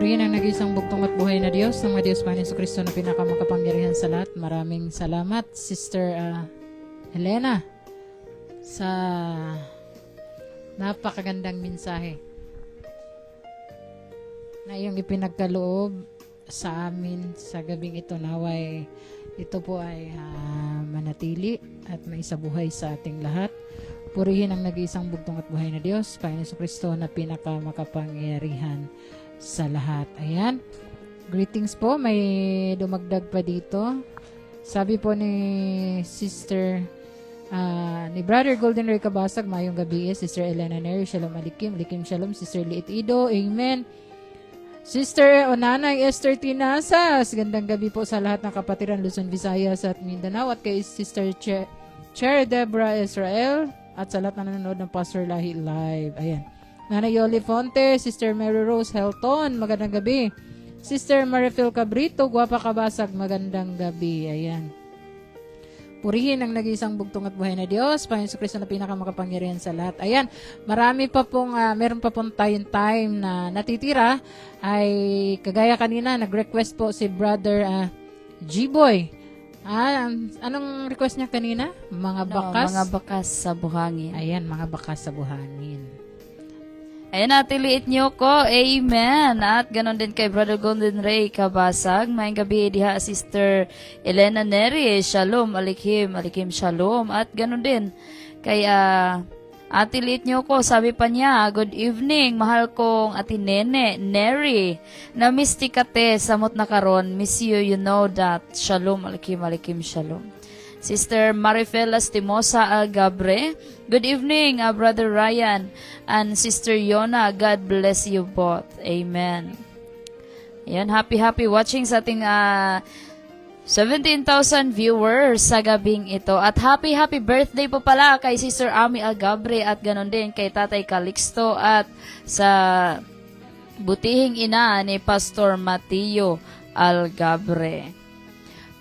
Purihin ang nag-isang bugtong at buhay na Diyos, ng mga Diyos Panginoon Jesucristo na pinakamakapangyarihan sa lahat. Maraming salamat, Sister Helena, sa napakagandang mensahe na iyong ipinagkaloob sa amin sa gabing ito. Naway ito po ay manatili at maisabuhay sa ating lahat. Purihin ang nag-iisang bugtong at buhay na Diyos, Panginoon Jesucristo na pinakamakapangyarihan sa lahat. Ayan. Greetings po. May dumagdag pa dito. Sabi po ni Sister ni Brother Golden Ray Kabasag, mayong gabi, Sister Elena Neri, Shalom Alikim, Alikim Shalom, Sister Liit Ido, Amen. Sister Onanay Esther Tinasas, gandang gabi po sa lahat ng kapatiran Luzon, Visayas at Mindanao, at kay Sister Cher Deborah Israel, at sa lahat na nanonood ng Pastor Lahi Live. Ayan. Nanay Yoli Fonte, Sister Mary Rose Helton, magandang gabi. Sister Marifil Cabrito, Guapa Kabasag, magandang gabi. Ayan. Purihin ang nag-iisang bugtong at buhay na Diyos, Panginoon Jesucristo na pinakamakapangyarihan sa lahat. Ayan, marami pa pong, meron pa pong time na natitira. Ay, kagaya kanina, nag-request po si Brother G-Boy. Anong request niya kanina? Mga bakas sa buhangin. Ayan, mga bakas sa buhangin. Ayan, natiliit niyo ko. Amen. At ganon din kay Brother Golden Ray Kabasag. Mayang gabi diha Sister Elena Neri. Shalom, alikim, alikim, shalom. At ganon din kay atiliit niyo ko. Sabi pa niya, good evening, mahal kong ati Nene, Neri. Na-miss ti kate, samot na karon. Miss you, you know that. Shalom, alikim, alikim, shalom. Sister Marifel Lastimosa Algabre. Good evening, Brother Ryan and Sister Yona. God bless you both. Amen. Ayan, happy watching sa ating 17,000 viewers sa gabing ito. At happy birthday po pala kay Sister Ami Algabre at ganon din kay Tatay Calixto at sa butihing ina ni Pastor Mateo Algabre.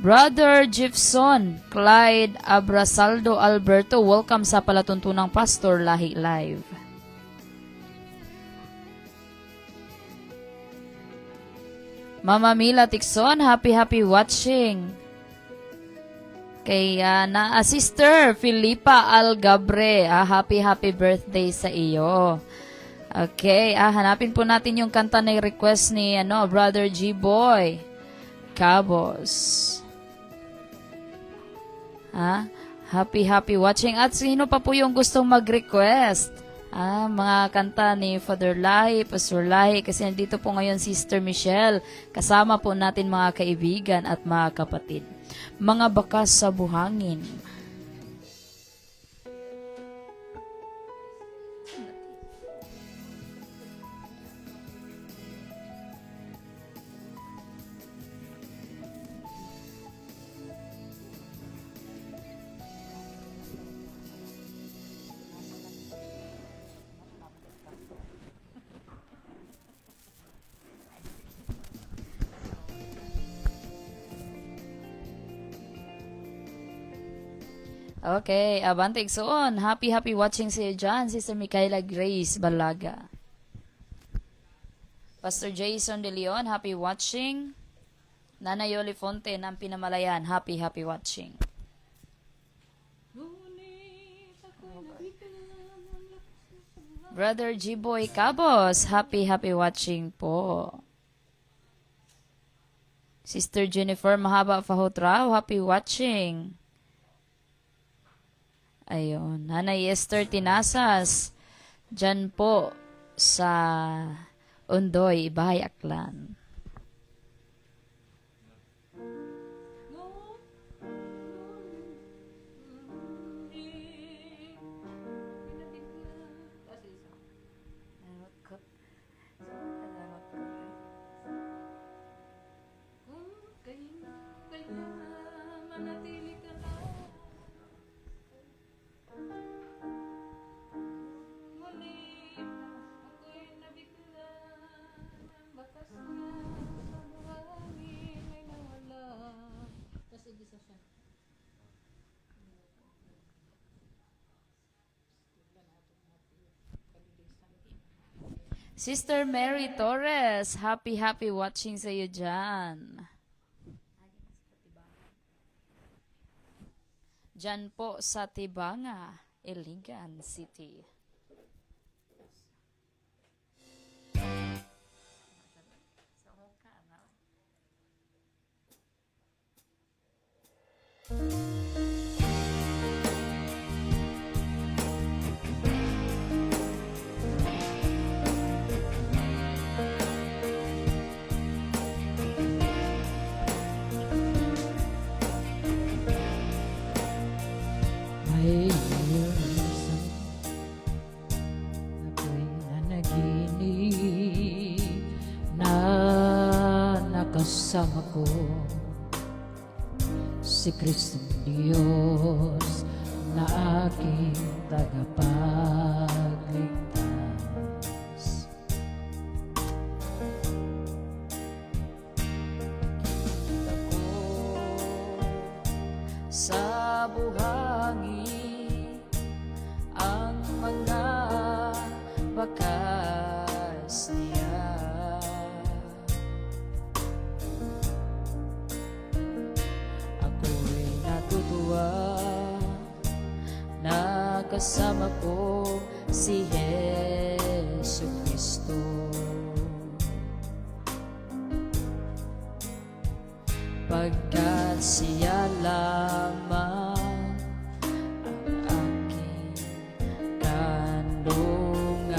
Brother Jefferson Clyde Abrasaldo Alberto, welcome sa palatuntunang Pastor Lahi Live. Mama Mila Tikson, happy watching. Kay Sister Filipa Algabre, happy birthday sa iyo. Okay, hanapin po natin yung kanta na request ni Brother G-Boy Cabos. Happy watching. At sino pa po yung gustong mag-request? Mga kanta ni Father Lahi, Pastor Lahi, kasi nandito po ngayon Sister Michelle. Kasama po natin mga kaibigan at mga kapatid. Mga bakas sa buhangin. Okay, abante igsoon. Happy watching si John, Sister Micaela Grace Balaga. Pastor Jason De Leon, happy watching. Nana Yoli Fonte ng Pinamalayan, happy watching. Brother G-Boy Cabos, happy watching po. Sister Jennifer Mahaba Fahotrao, happy watching. Ayun, Nanay Esther Tinasas, dyan po sa Undoy, Bahay Aklan. Sister Mary Torres, happy watching sa iyo dyan. Dyan po sa Tibanga, Iligan City. May isang ako'y nanaginip na nakasama ko si Kristong Diyos na aking tagapagligtas. Ako sa buhangin ang mga bakas niya. Ako'y natutuwa na kasama ko si Jesu Kristo. Pagkat siya lamang ang aking kandungan.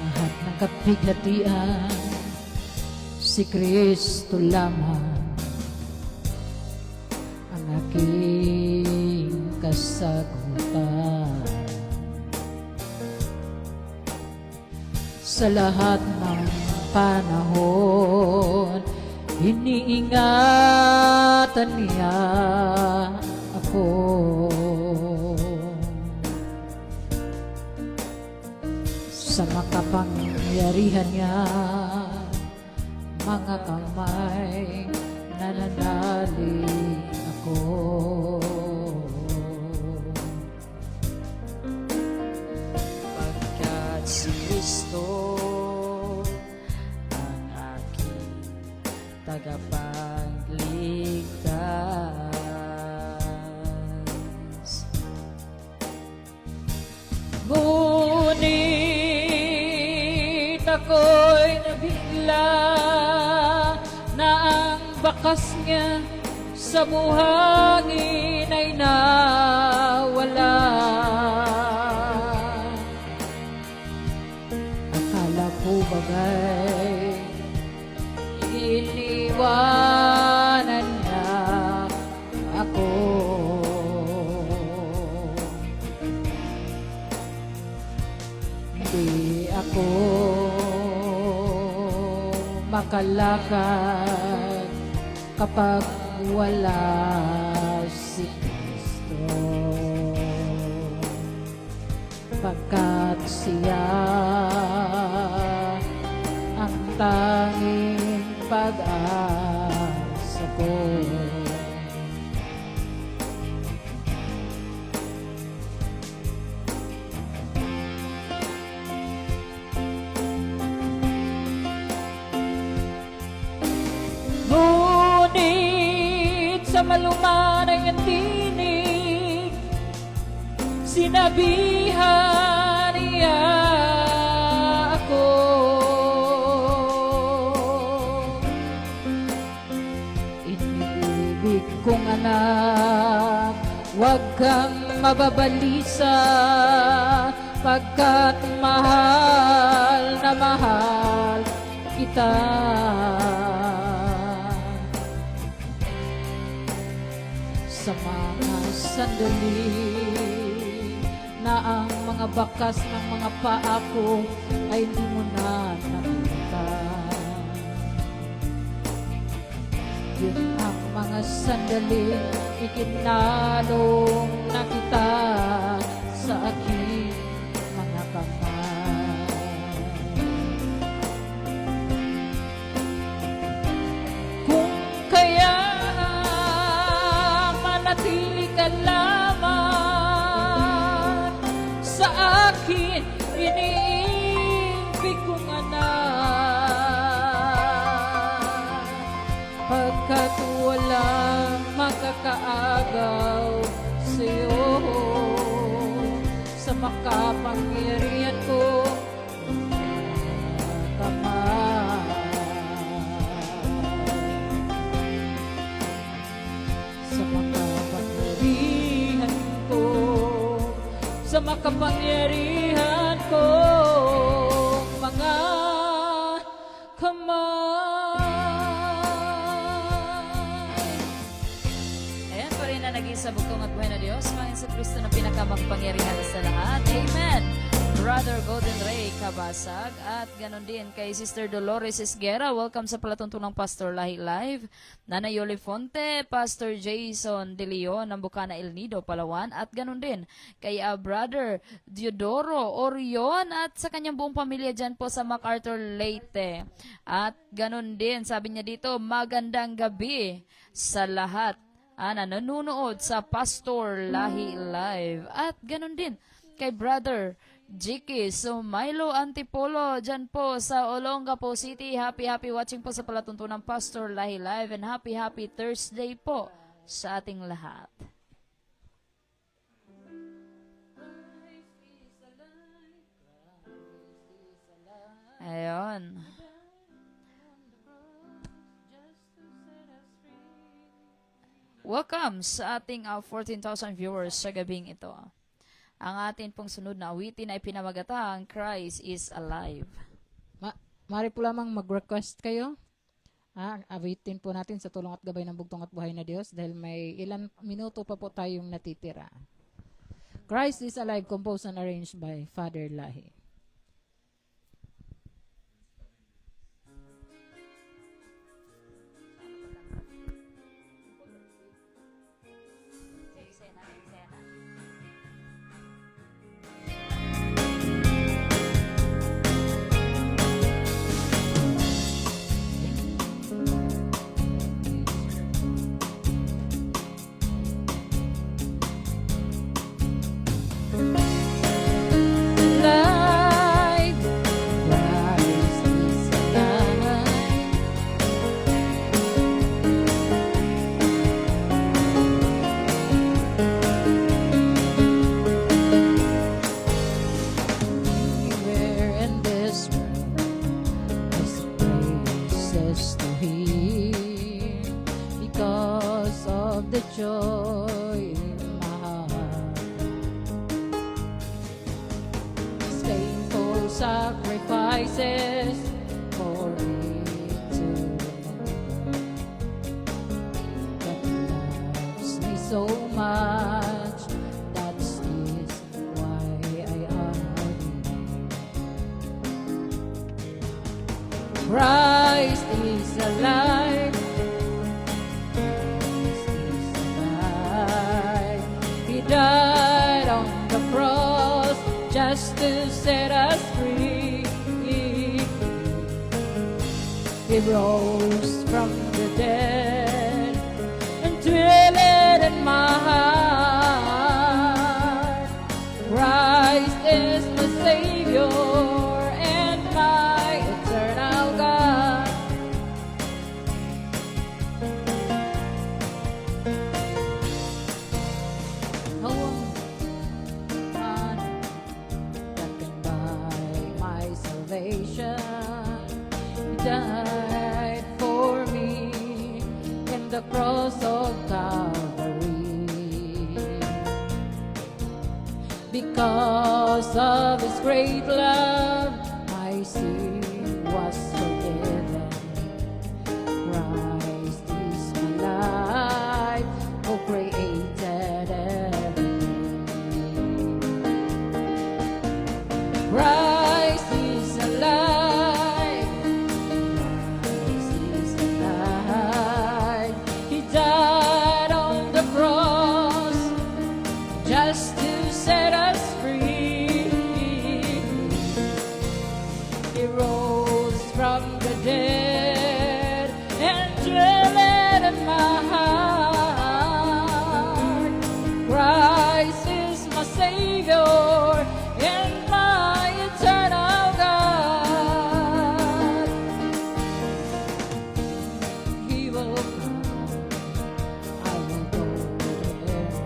Lahat ng kapighatian, si Kristo lamang ang aking kasagutan. Sa lahat ng panahon, iniingatan niya ako. Sa makapangyarihan niya, mga kamay, nananalig ako. Pagkat si Kristo ang aking tagapagligtas. Ngunit ako'y nabigla na ang bakas niya sa buhangin ay nawala. Akala ko bagay iniwanan niya ako. Hindi ako makalakad kapag wala si Kristo. Pagkat siya ang tanging pag-asa ko. Ngunit sa malumanay ang tinig, sinabihan niya ako. Inibig kong anak, huwag kang mababalisa, pagkat mahal na mahal kita. Sa mga sandali na ang mga bakas ng mga paa ko ay hindi mo na nakita. Yun ang mga sandali ikinalong na kita sa aking mga kamay. Kung kaya manatili ka lang makapangyarihan ko mga kamay. Ayan pa rin na naging sa bugtong at buhay na Diyos, Panginoon sa Kristo na pinakamakapangyarihan sa lahat. Amen. Brother Golden Ray Kabasag at ganon din kay Sister Dolores Esguera. Welcome sa palatuntunang Pastor Lahi Live. Nana Yoli Fonte, Pastor Jason De Leon ng Bukana El Nido, Palawan. At ganon din kay Brother Diodoro Orion at sa kanyang buong pamilya dyan po sa MacArthur Leyte. At ganon din, sabi niya dito, magandang gabi sa lahat na nanonood sa Pastor Lahi Live. At ganon din kay Brother Jiki Milo Antipolo dyan po sa Olongapo City. Happy watching po sa palatuntunang Pastor Lahi Live and happy Thursday po sa ating lahat. Ayon. Welcome sa ating 14,000 viewers sa gabing ito. Ang atin pong sunod na awitin ay pinamagatang Christ is Alive. Mari po lamang mag-request kayo. Awitin po natin sa tulong at gabay ng bugtong at buhay na Diyos dahil may ilan minuto pa po tayong natitira. Christ is Alive, composed and arranged by Father Lahi. Sacrifices for me to that loves me so much. That is why I honor Thee. Christ is alive. Christ is alive. He died on the cross just to set us free. He rose from the dead and dwelleth in my heart. Christ is my Savior and my eternal God. No one that can buy my salvation. He died for me in the cross of Calvary. Because of His great love, my sin was forgiven. Christ is my life, who created everything. Christ is alive. Christ is alive. He died on the cross just to set us free. He rose from the dead and dwelleth in my heart. Christ is my Savior and my eternal God. He will come, I will go to heaven.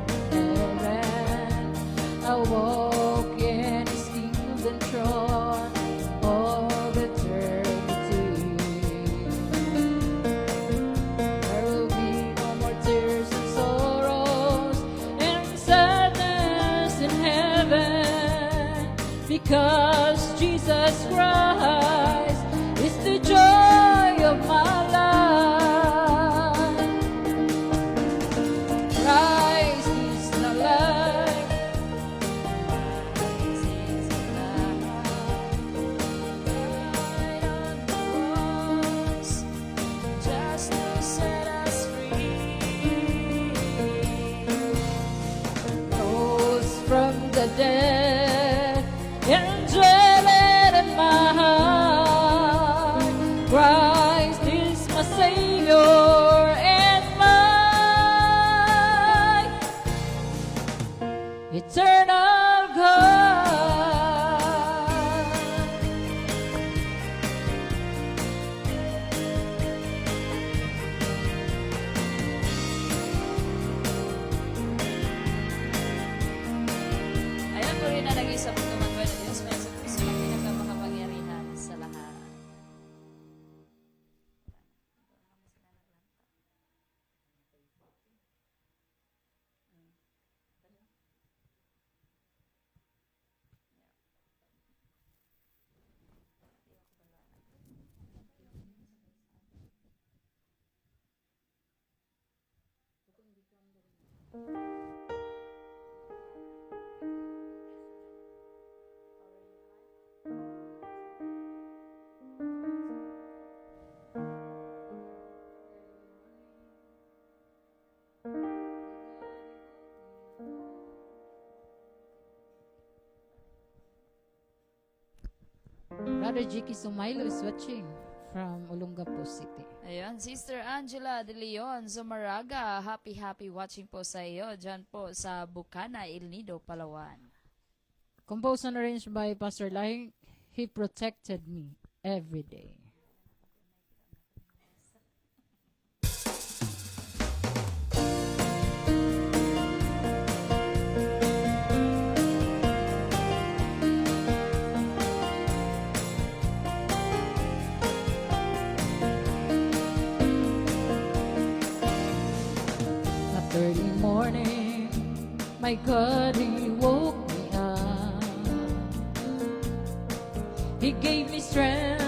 because Jesus Christ is the joy of my life. Christ is the life. Christ is alive. Died on the cross just to set us free. Rose from the dead and dwelleth in my heart. Christ is my Savior and my eternal God. Ayan po rin na nag-isa po tumatwa na Diyos may sa Kristo ang pinakamakapangyarihan sa lahat. Brother Jiki Sumailo is watching from Olongapo City. Ayun, Sister Angela De Leon Zumaraga, happy watching po sa iyo dyan po sa Bukana, El Nido, Palawan. Composed and arranged by Pastor Lahing, He protected me every day. That early morning, my God, He woke me up. He gave me strength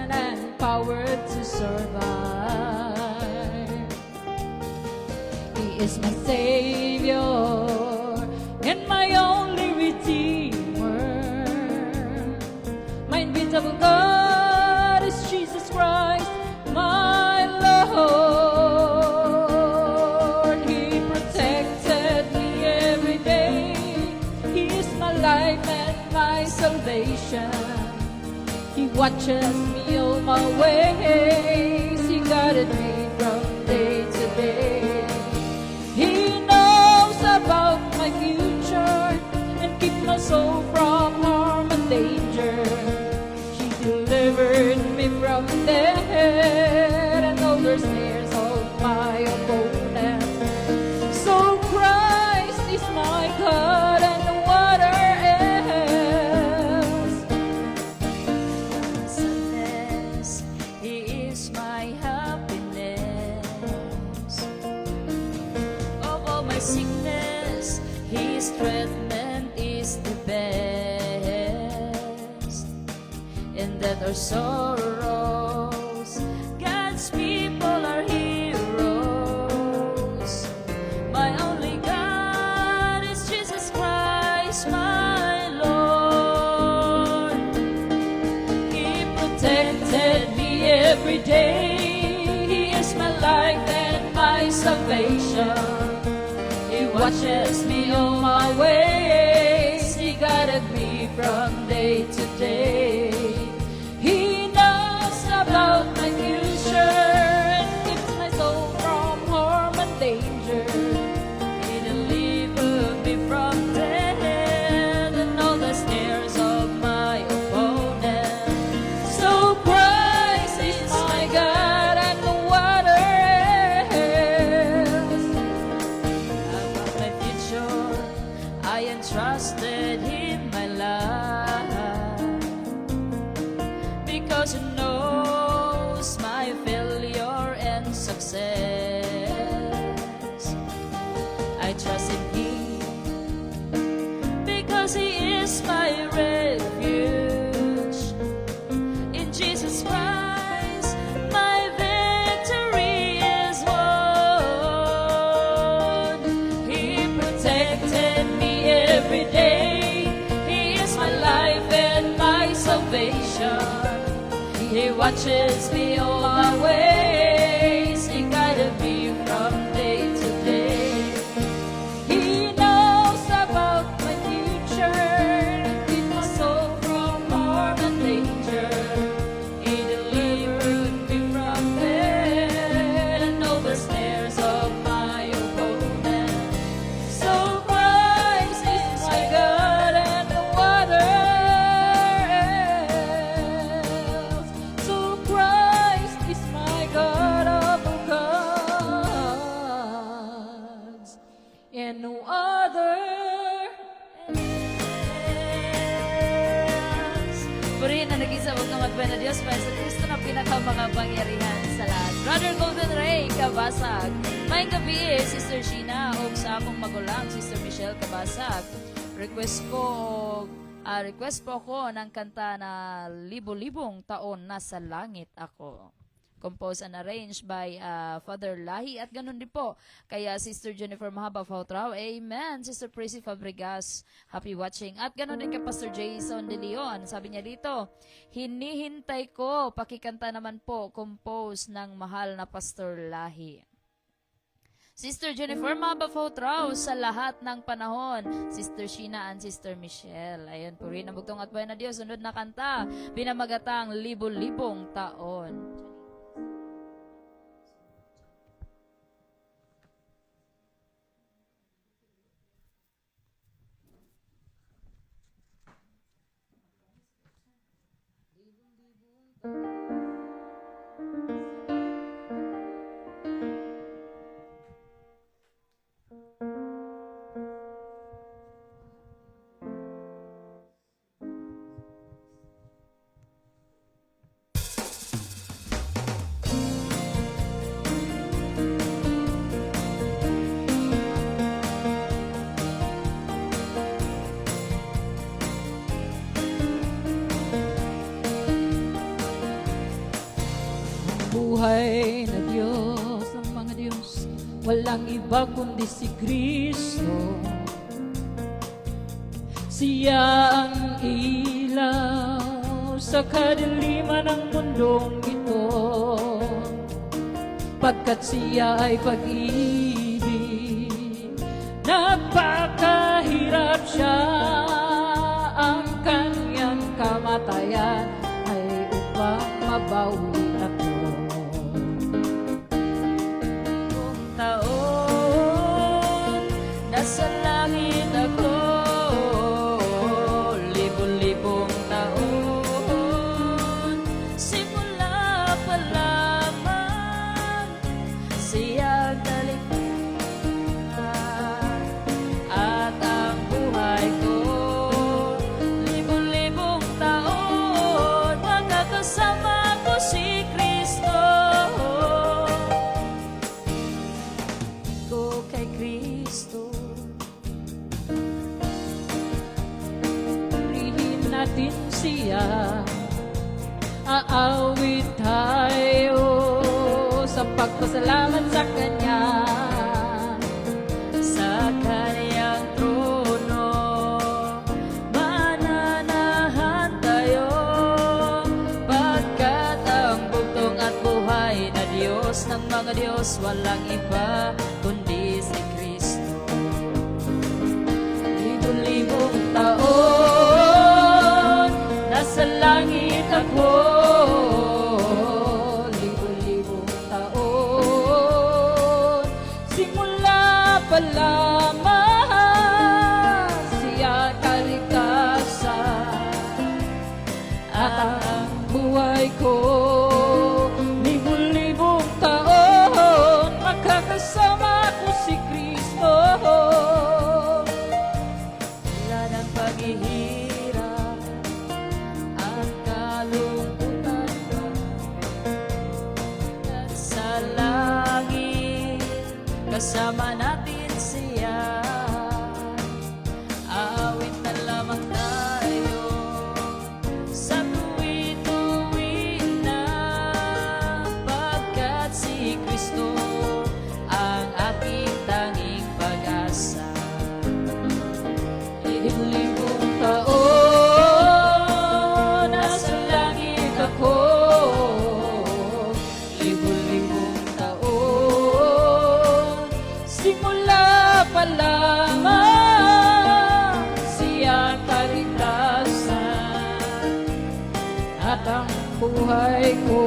and power to survive. He is my Savior and my only Redeemer. My invincible God is Jesus Christ, my Lord. He protected me every day. He is my life and my salvation. He watches me all my ways. He guided me from day to day. He knows about my future and keep my soul from harm and danger. He delivered me from death and all the snares of my opponents. So Christ is my God and no other else. Sadness, He is my happiness. Of all my sickness, His treatment is the best. In death or sorrows, God's people are heroes. My only God is Jesus Christ, my Lord. He protected me every day. He is my life and my salvation. He watches me all my ways. He guided me from day to day. He knows about my future and keeps my soul from harm and danger. He delivered me from death and all the snares of my opponent. So Christ is my God and no other else. About my future, I entrusted Him my life, because He knows my failure and success. I trust in Him because He is my refuge. every day. He is my life and my salvation. He watches me all my ways. He guided me from day to day. He knows about my future. Keep my soul from harm and danger. He delivered me from death and all the snares of my opponent. So Christ is my God and no other else. So Christ is my God of all gods and no other else. Purihin na nag-isa, huwag na magpay na Diyos, pa sa Kristo na pinakamakapangyarihan sa lahat. Brother Golden Ray Kabasag. May gabi, Sister Sheena, o sa akong magulang, Sister Michelle Kabasag. Request po ako ng kanta na Libo-libong taon nasa langit ako. Composed and arranged by Father Lahi at ganun din po kaya Sister Jennifer Mahaba Fautrao. Amen. Sister Prissy Fabregas, happy watching. At ganun din kay Pastor Jason De Leon. Sabi niya dito, hinihintay ko, pakikanta naman po, composed ng mahal na Pastor Lahi. Sister Jennifer Mahaba Fautrao sa lahat ng panahon. Sister Sheena and Sister Michelle. Ayun po rin ang bugtong at buhay na Diyos. Sunod na kanta, binamagatang Libo-libong taon. Buhay na Diyos ng mga Diyos, walang iba kundi si Kristo. Siya ang ilaw sa kadiliman ng mundong ito, pagkat siya ay pag-ibig. Nagpakahirap siya, ang kanyang kamatayan ay upang mabawi ako. Taon, nasa langit ako, libo-libong taon, simula pa lamang siya talikdan, at ang buhay ko, libo-libong taon, magkakasama ko si Kristo. Kay Kristo, purihin natin siya, aawit tayo sa pagpasalamat sa Kanya, sa Kanyang trono, mananahan tayo, pagkat ang bugtong at buhay na Diyos ng mga Diyos, walang iba kundi si Kristo. libo-libong taon, nasa langit ako, libo-libong taon, simula pa lamang siya kalikasan, at ang buhay ko, libo-libong taon, liblibong taon, nasa langit ako. Libo-libong taon, simula pa lamang siyang kaligtasan. At ang buhay ko,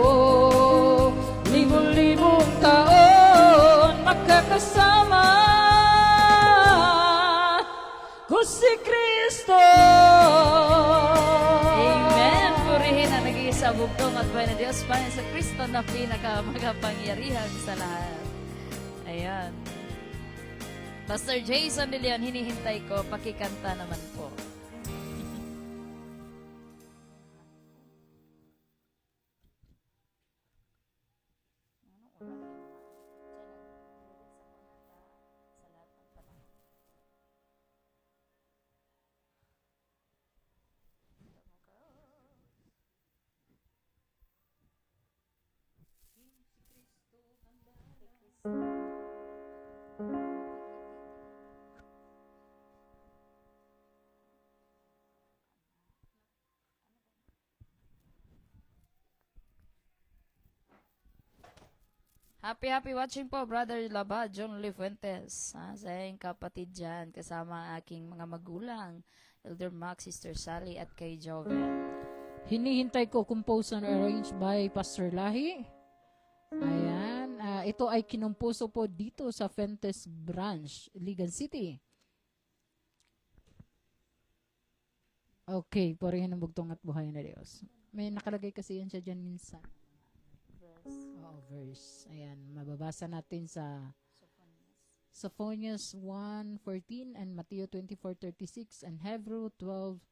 libo-libong taon, makakasama ko si Kristo. Amen. Purihin ang nag-iisa bugtong at buhay na Diyos, Panginoon sa Kristo na pinakamagapangyarihan sa lahat. Ayan. Pastor Jason De Leon, hinihintay ko, pakikanta naman po. Happy watching po, Brother Laba, John Lee Fuentes. Sa aking kapatid dyan, kasama ang aking mga magulang, Elder Max, Sister Sally, at kay Joven. Hinihintay ko, composed and arranged by Pastor Lahi. Ayan. Ito ay kinumpuso po dito sa Fuentes Branch, Ligan City. Okay, purihin ang bugtong at buhay na Diyos. May nakalagay kasi yan siya dyan minsan. Oo, verse. Ayan, mababasa natin sa Sophonius 1:14 and Matthew 24:36 and Hebrew 12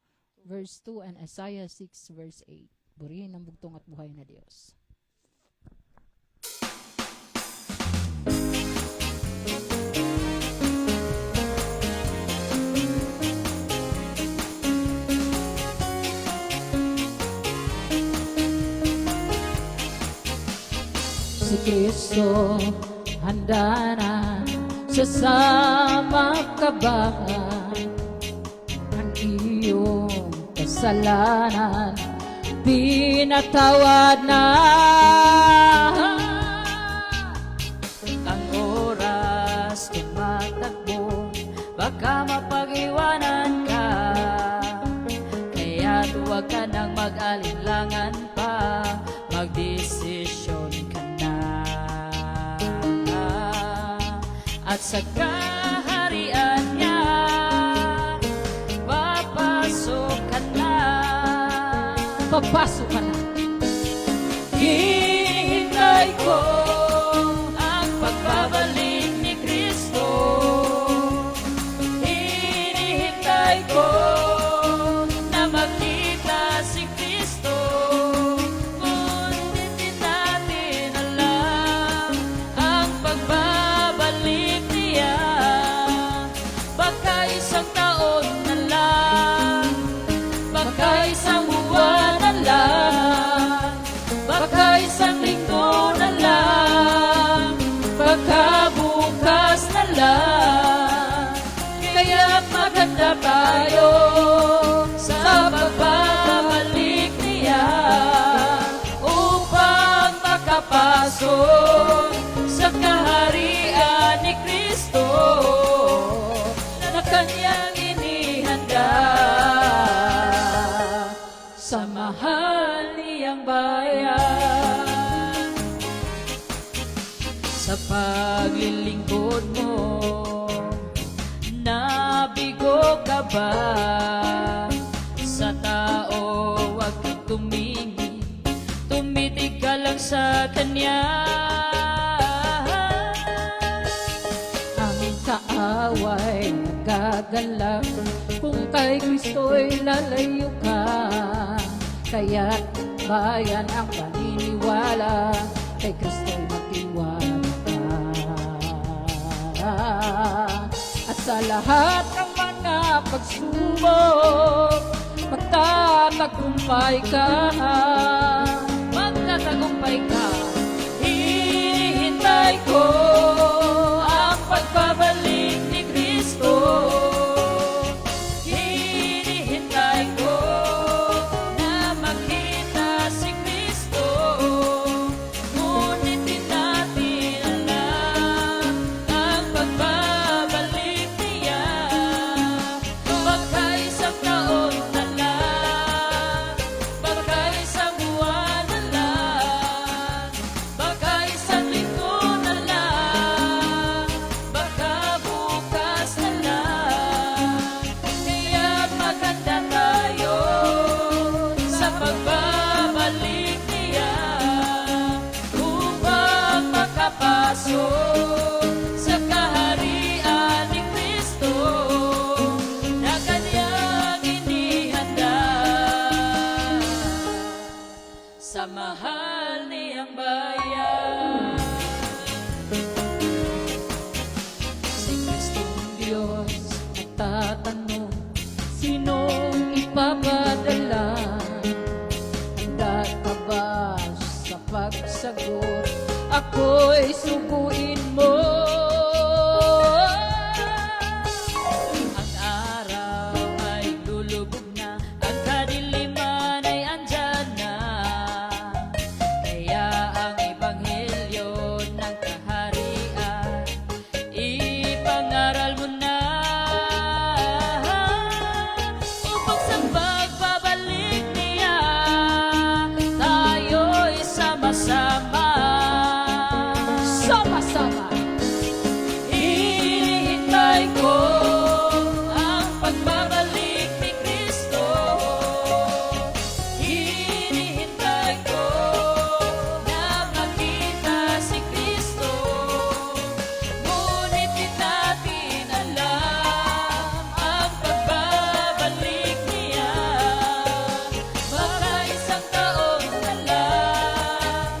verse 2 and Isaiah 6 verse 8. Purihin ang bugtong at buhay na Diyos. Si Kristo handa na, sasama ka ba? Ang iyong kasalanan pinatawad na. Ang oras tumatakbo, baka mapag-iwanan ka, kaya't huwag ka nang mag-alinlangan pa, magdesisyon ka na. At sa kaharian niya, papasok ka na. Papasok ka na. Hinihintay ko ang pagbabalik ni Kristo. Hinihintay ko na makita si Kristo. Ngunit di natin alam ang pagbabalik niya. Baka isang taon na lang, baka isang buwan na lang, baka isang linggo na lang, baka bukas na lang. Kaya maganda tayo sa pagbabalik niya, upang makapasok sa kaharian ni Kristo na kanyang inihanda sa mahal niyang bayan. Sa paglilingkod mo, nabigo ka ba? Sa tao wag kang tumingin, tumitig ka lang sa kanya. Ang kaaway nagagalak, kung kay Kristo'y lalayo ka. Kaya't bayan ang paniniwala, kay Kristo'y magtiwala ka. At sa lahat ng mga pagsubok, magtatagumpay ka. Magtatagumpay ka. Hinihintay ko ang pagbabalik ni Kristo. sinong ipapadala? Handa ka ba sa pagsagot? Ako'y suguin mo. Ang araw ay lulubog na, ang kadiliman ay andyan na. Kaya ang ebanghelyo ng kaharian, ipangaral mo na. Upang sa pagbabalik niya, tayo'y sama-sama. Sama-sama. Hinihintay ko ang pagbabalik ni Kristo. Hinihintay ko na makita si Kristo. Ngunit di natin alam ang pagbabalik niya. Baka isang taon na lang,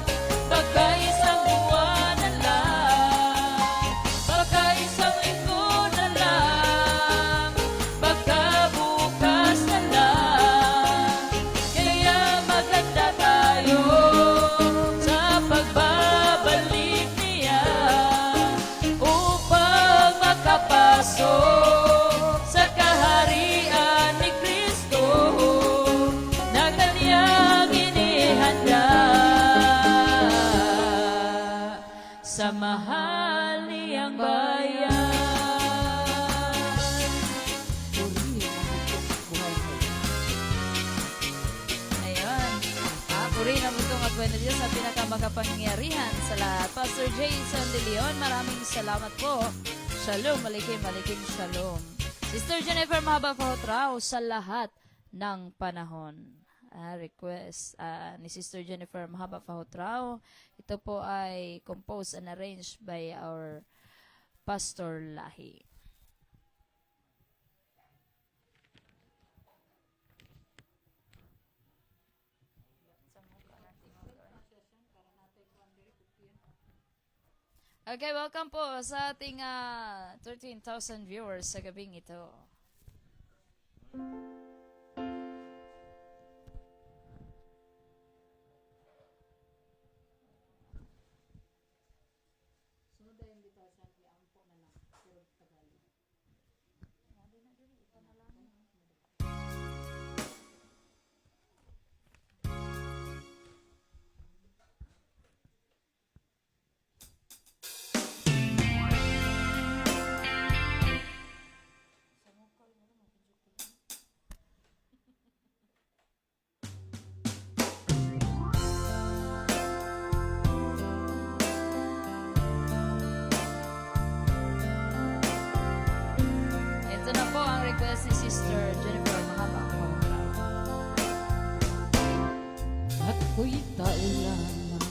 baka isang buwan na lang, baka isang linggo na lang, baka bukas na lang. Kaya maganda tayo sa pagbabalik niya, upang makapasok sa kaharian ni Kristo na kanyang inihanda sa mahal niyang bayan. Ayun. Puri na mutong at buwan na Diyos sa pinakamakapangyarihan sa lahat. Pastor Jason De Leon, maraming salamat po. Shalom, malikim, shalom. Sister Jennifer Mahaba Pahotrao, sa lahat ng panahon. Request ni Sister Jennifer Mahaba Pahotrao. Ito po ay composed and arranged by our Pastor Lahi. Okay, welcome po sa ating 13,000 viewers sa gabing ito. Ito na po ang request ni Sister Jennifer Mahaba Pahotrao. Ako'y tao lamang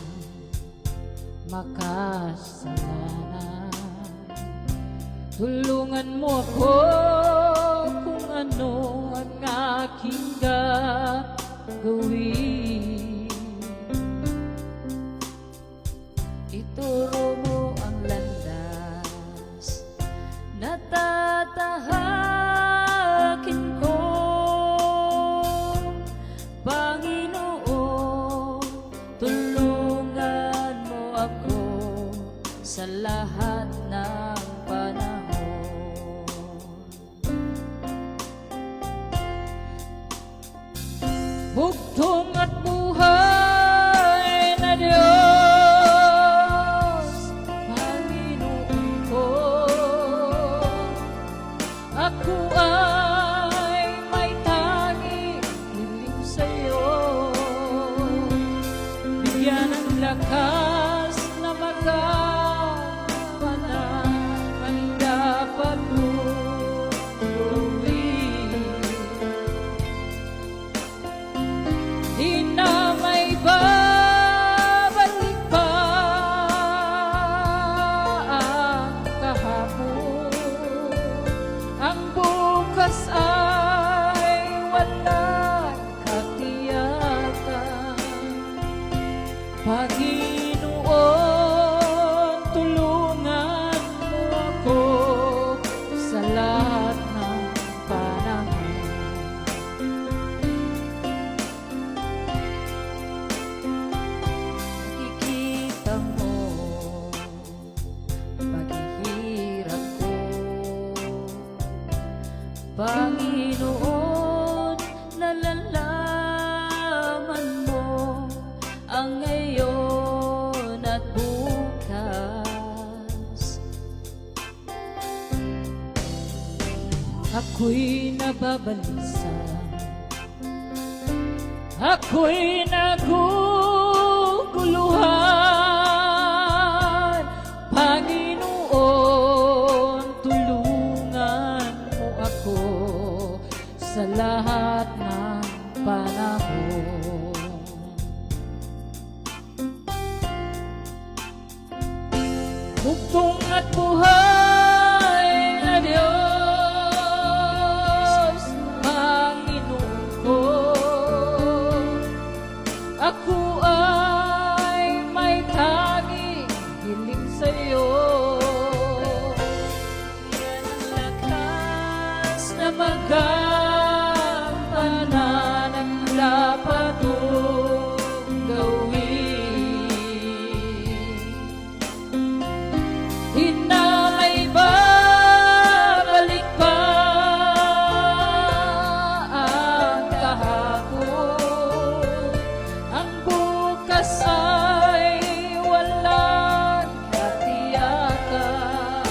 makasalanan. Tulungan mo ako kung ano ang aking gagawin. Ituro mo ang landas na tatahakin ko. Panginoon, tulungan mo ako sa lahat ng panahon. Bugtong at buhay na Diyos, Panginoon ko, ako ay may tanging hiling sa'yo. Bigyan ng lakas na magampanan ang dapat mong gawin. nalalaman mo ang ngayon at bukas. Ako'y nababalisa, ako'y naguguluhan. Panginoon, tulungan mo ako sa lahat ng panahon. Bugtong at buhay na Diyos, Panginoon ko, ako ay may tanging hiling sa'yo. Yan ang lakas na magampanan ang dapat mong gawin. Di na may babalik pa ang kahapon. Ang bukas ay walang katiyakan.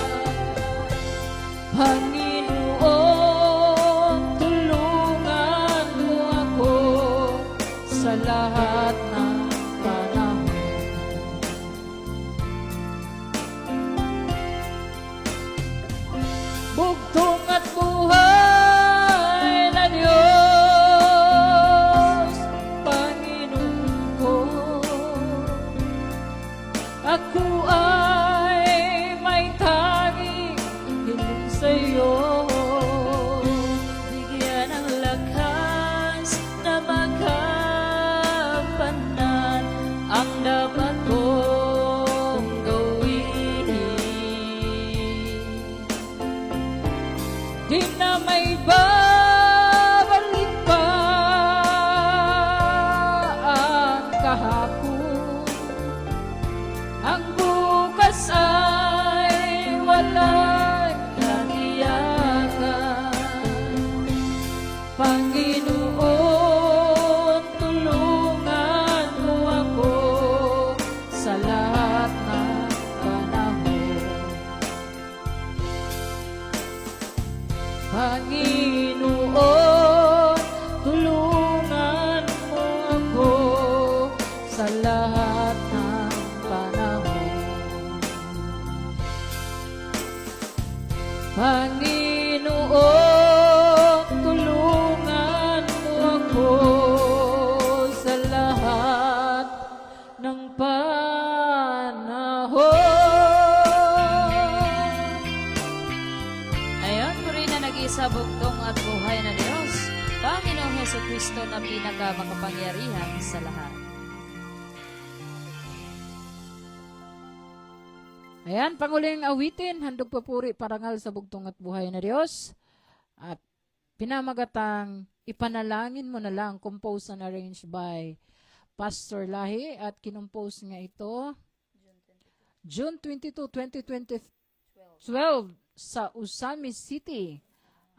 Panginoon, tulungan mo ako sa lahat ng panahon. Bugtong at buhay na Diyos, Panginoon ko, ako ay may tanging hiling sa'yo. Bigyan ng lakas na magampanan ang dapat kong gawin. Di na may babalik pa ang kahapon. Ang bukas ay walang katiyakan. Panginoon, tulungan mo ako sa lahat ng panahon. Panginoon, tulungan mo ako sa lahat ng panahon. Panginoon, tulungan mo ako sa lahat ng panahon. Ayon, puri na nag-isa bugtong at buhay na Diyos, Panginoong Hesukristo na pinakamakapangyarihan sa lahat. Ayan, panguling awitin, handog papuri parangal sa bugtong at buhay na Diyos. At pinamagatang ipanalangin mo na lang, composed and arranged by Pastor Lahi at kinompose nga ito June 22, 2012 sa Usami City.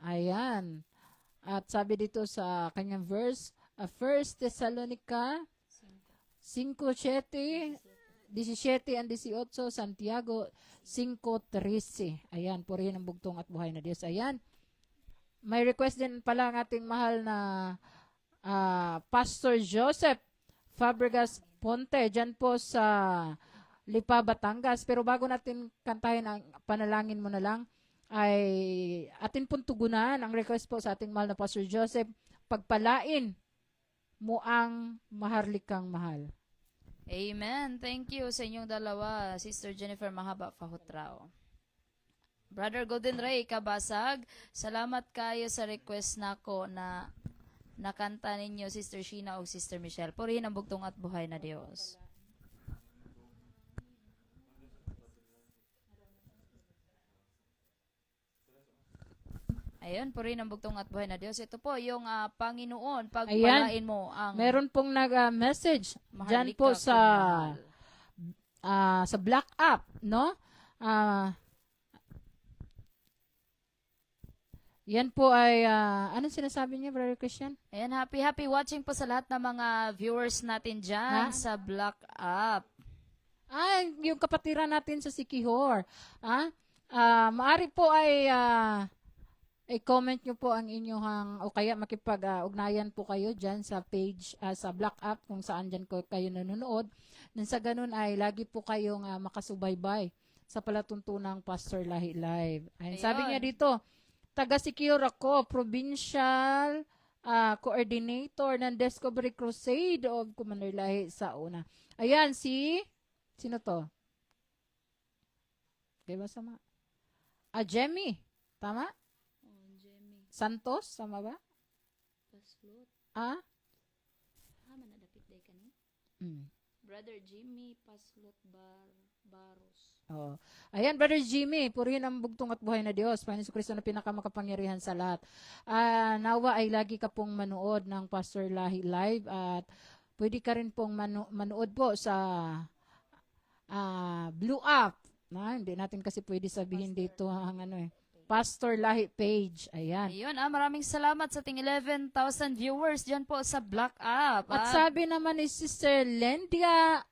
Ayan. At sabi dito sa kanyang verse, 1 Thessalonica 5:17 and 18, Santiago 5:13. Ayan, purihin ang bugtong at buhay na Diyos. Ayan. May request din pala ang ating mahal na Pastor Joseph Fabregas Ponte, dyan po sa Lipa, Batangas. Pero bago natin kantahin ang panalangin mo na lang, ay atin pong tugunan ang request po sa ating mahal na Pastor Joseph, pagpalain mo ang maharlikang mahal. Amen. Thank you sa inyong dalawa, Sister Jennifer Mahaba Fahutrao. Brother Golden Ray Kabasag, salamat kayo sa request nako na nakanta ninyo Sister Sheena o Sister Michelle. Purihin ang bugtong at buhay na Diyos. Ayun, purihin ang bugtong at buhay na Diyos. Ito po yung Panginoon, pagpalain mo ang Meron pong nag-message dyan maharlika po kong mahal. sa Black App, no? Yan po ay, anong sinasabi niya, Brother Christian? Ayan, happy watching po sa lahat ng mga viewers natin dyan sa Black Up. Yung kapatiran natin sa Sikihor. Maari po ay i-comment nyo po ang inyong, o kaya makipag-ugnayan po kayo dyan sa page, sa Black Up, kung saan dyan kayo nanonood. Nang sa ganun ay lagi po kayong makasubaybay sa palatuntunang Pastor Lahi Live. Ayun, sabi niya dito, taga-Sikihor ako, provincial coordinator ng Discovery Crusade of Commander Lahi sa una. Ayan, sino to? Okay ba sama? Jemmy. Tama? Jemmy. Santos? Tama ba? Paslot. Mm. Manadapit day ka ni? Brother Jimmy Paslot Baros. Oh. Ayan, Brother Jimmy, purihin ang bugtong at buhay na Diyos. Panginoon Kristo na pinakamakapangyarihan sa lahat. Nawa ay lagi ka pong manood ng Pastor Lahi Live at pwede ka rin pong manood po sa Blue Up. Hindi natin kasi pwede sabihin dito ang Pastor Lahi page. Ayan. Ayun, maraming salamat sa ating 11,000 viewers dyan po sa Black Up. At sabi naman ni Sister Lendia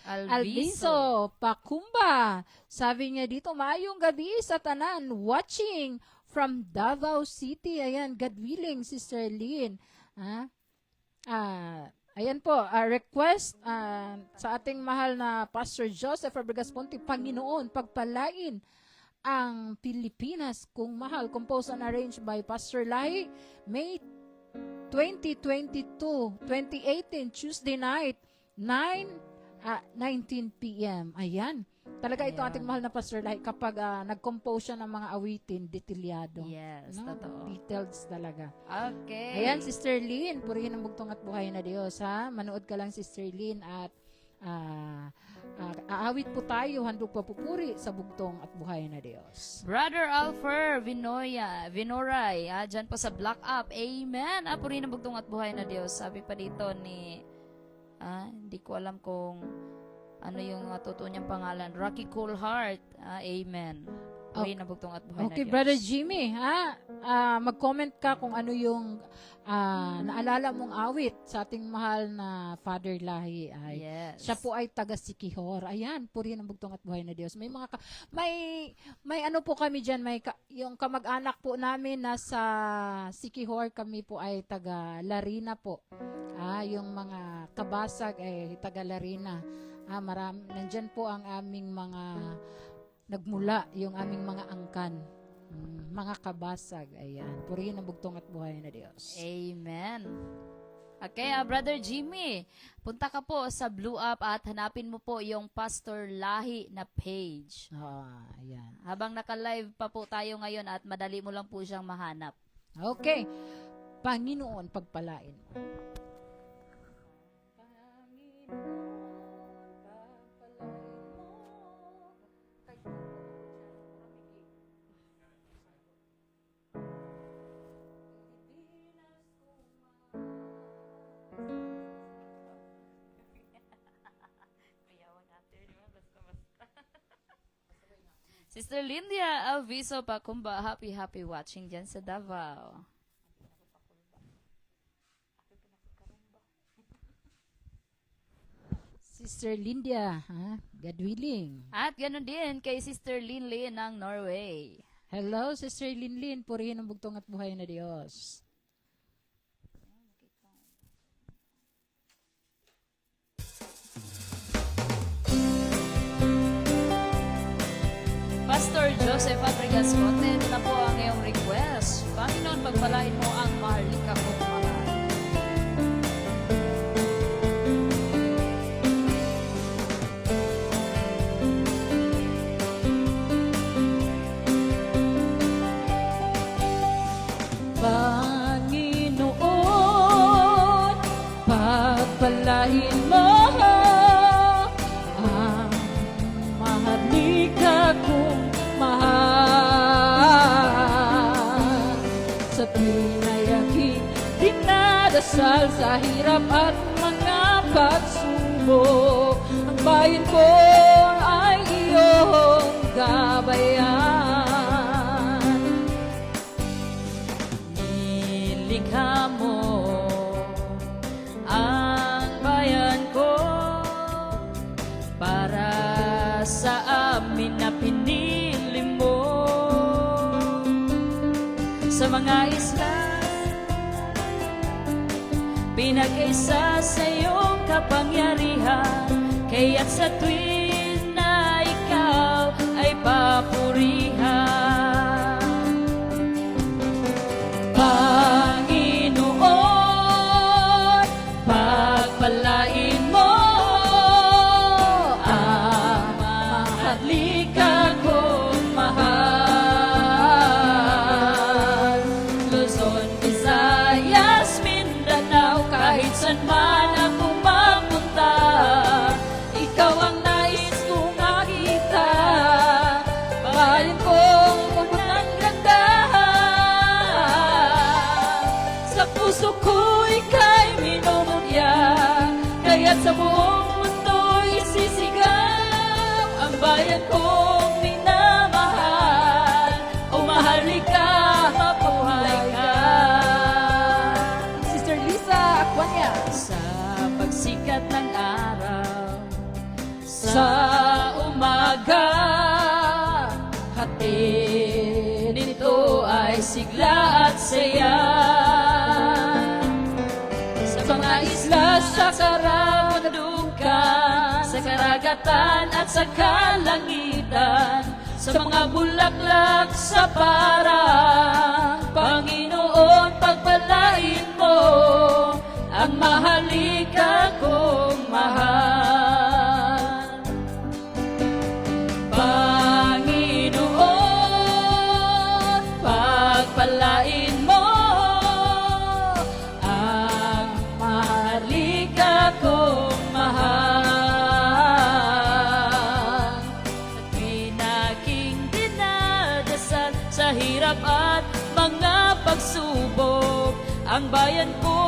Alviso Pakumba, sabi niya dito, maayong gabi sa tanan, watching from Davao City. Ayan, God willing, Sister Lynn. Ayan po, request sa ating mahal na Pastor Joseph Fabregas Ponte, Panginoon, pagpalain ang Pilipinas kung mahal. Composed and arranged by Pastor Lahi, May 2022, 2018, Tuesday night, 19 p.m. Ayan. Talaga ito ating mahal na Pastor Lahi kapag nag-compose siya ng mga awitin, detalyado. Yes, no? totoo. Details talaga. Okay. Ayan, Sister Lynn, purihin ang bugtong at buhay na Diyos, ha? Manood ka lang, Sister Lynn, at aawit po tayo, handog papupuri sa bugtong at buhay na Diyos. Brother Alfer Vinoray, dyan po sa Black Up. Amen. Purihin ang bugtong at buhay na Diyos. Sabi pa dito ni, hindi ko alam kung ano yung totoo niyang pangalan. Rocky Cool Heart. Amen. Purihin ang bugtong at buhay na Okay, Diyos. Brother Jimmy, mag-comment ka kung ano yung naalala mong awit sa ating mahal na Father Lahi. Yes. Siya po ay taga-Sikihor. Ayan, purihin ang bugtong at buhay na Diyos. May mga may ano po kami diyan, yung kamag-anak po namin nasa Sikihor, kami po ay taga-Larina po. Yung mga kabasag ay taga-Larina. Nandyan po ang aming mga nagmula, yung aming mga angkan. Mga kabasag. Ayan. Purihin ang bugtong at buhay na Diyos. Amen. Okay, Brother Jimmy, punta ka po sa Blue Up at hanapin mo po yung Pastor Lahi na page. Ayan. Habang naka-live pa po tayo ngayon at madali mo lang po siyang mahanap. Okay. Panginoon, pagpalain mo. Sister Lindia Alviso Pakumba, happy watching dyan sa Davao. Sister Lindia, God willing. At ganoon din kay Sister Linlin ng Norway. Hello, Sister Linlin. Purihin ang bugtong at buhay na Diyos. Pastor Joseph Fabregas Ponte, ito na po ang iyong request. Panginoon, pagpalain mo ang maharlika kong mahal. Panginoon, pagpalain mo ang maharlika kong mahal. Sa pinayaging dinadasal sa hirap at mga pagsubok, ang bayan ko ay iyong gabayan. nilikha mo ang bayan ko para sa amin na pinili mo. Sa mga isla pinag-isa sa iyong kapangyarihan, kaya't sa tuwin na ikaw ay papurihan. Panginoon, pagpalain mo ang mahalika kong mahal. Luzon, Visayas, Mindanao, kahit saan man ako mapunta, ikaw ang nais kong makita. Bayan kong unang ganda, sa puso ko ika'y minumulya, kaya't sa buong mundo isisigaw ang bayan kong minamahal. O mahalika, mabuhay ka. Sister Lisa Aquania. Sa pagsikat ng araw, sa umaga, hatid nito ay sigla at saya. Sa mga isla, sa karawandukan, sa karagatan at sa kalangitan, sa mga bulaklak sa parang, Panginoon, pagpalain mo ang mahalika kong mahal. Panginoon, pagpalain mo ang mahalika kong mahal. At pinaking dinadasal sa hirap at mga pagsubok, ang bayan ko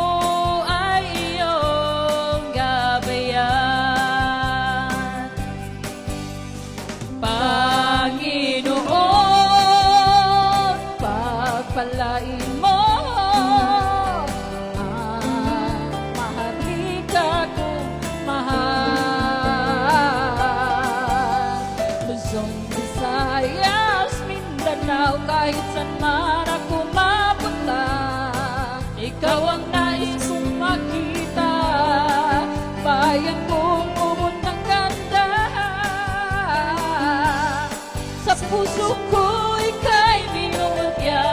ay iyong gabayan. Panginoon, pagpalain mo ang mahalika kong mahal. Luzon, Visayas, Mindanao, kahit saan man ako mapunta, ikaw ang nais kong makita. Bayan kong ng ganda, sa puso ko ika'y minumulya,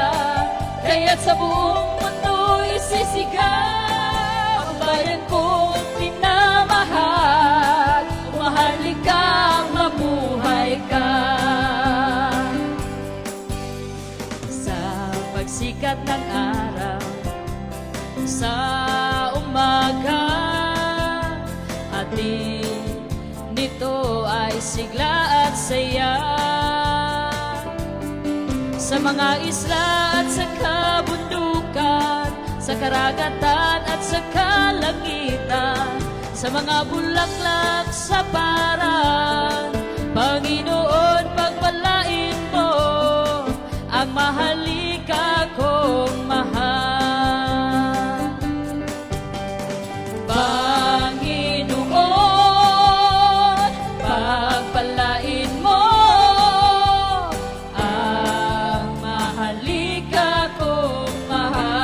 kaya't sa buong mundo isisigaw ang bayan kong minamahal. Mahalika, mabuhay ka. Sa pagsikat ng araw, sa umaga, hatid nito ay sigla at saya. Sa mga isla at sa kabundukan, sa karagatan at sa kalangitan, sa mga bulaklak sa parang, Panginoon, pagpalain mo ang mahalika kong mahal. Panginoon, pagpalain mo ang mahalika kong mahal.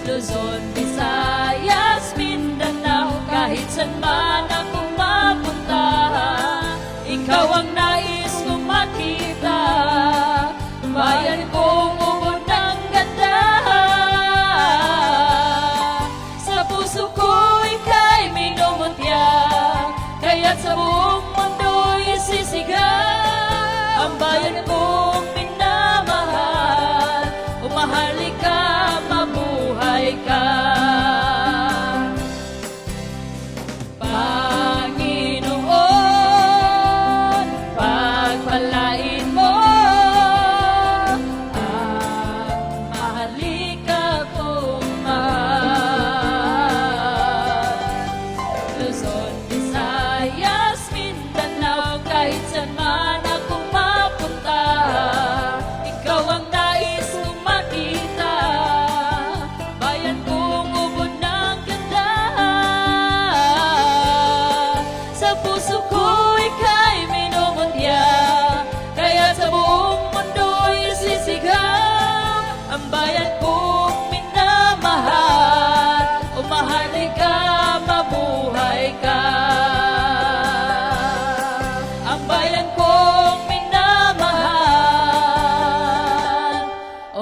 Luzon, Visayas, Mindanao, kahit saan man ako mapunta, ikaw ang nais kong makita.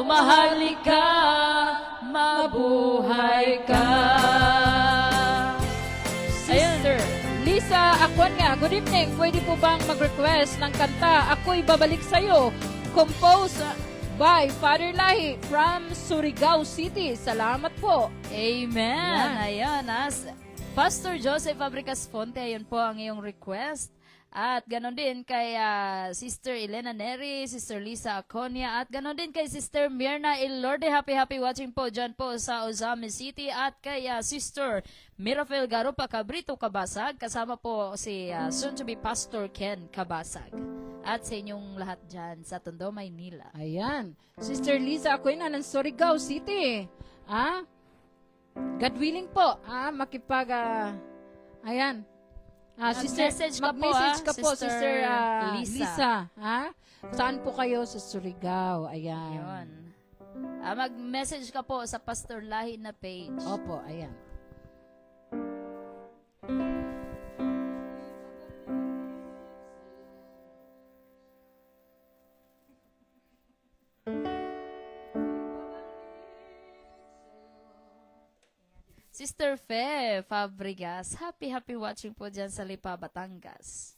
mahalika, mabuhay ka. Sister Lisa Aquania, good evening. Pwede po bang mag-request ng kanta Ako'y Babalik Sa'yo? Composed by Father Lahi from Surigao City. Salamat po. Amen. Ayan. Pastor Joseph Fabricas Fonte, ayun po ang iyong request. At ganon din kay Sister Elena Neri, Sister Lisa Aconia, at ganon din kay Sister Mirna Ilorde. Happy watching po dyan po sa Ozame City. At kay Sister Mirafel Garupa Cabrito Kabasag. Kasama po si soon to be Pastor Ken Kabasag. At sa inyong lahat dyan sa Tondo, Maynila. Ayan. Sister Lisa Aquina ng Surigao City. God willing po, ayan. Mag-message ka po, mag-message ka po, Sister Sister Lisa. Lisa. Saan po kayo sa Surigao? Ayan. Yun. Mag-message ka po sa Pastor Lahi na page. Opo, ayan. Sister Fe Fabregas, happy watching po dyan sa Lipa, Batangas.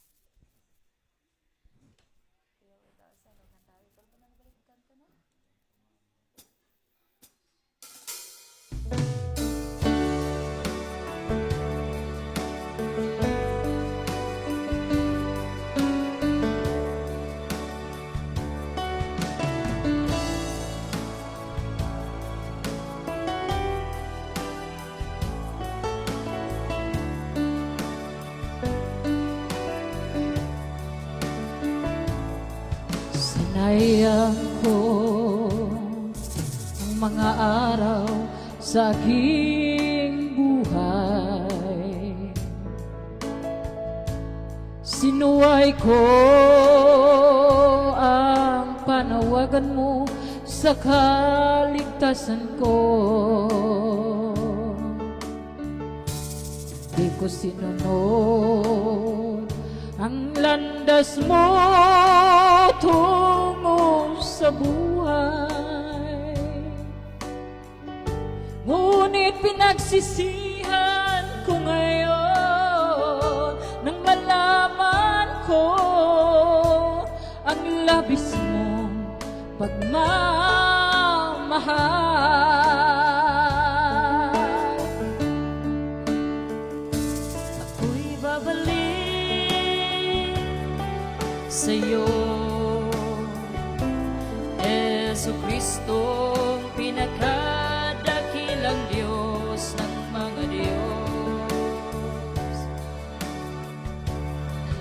Sinayang ko ang mga araw sa aking buhay. Sinuway ko ang panawagan mo sa kaligtasan ko. Di ko sinunod ang landas mo tungo sa buhay. Ngunit pinagsisihan ko ngayon nang malaman ko ang labis mong pagmamahal. Ako'y babalik sa'yo, Jesucristong pinakadakilang Diyos ng mga Diyos.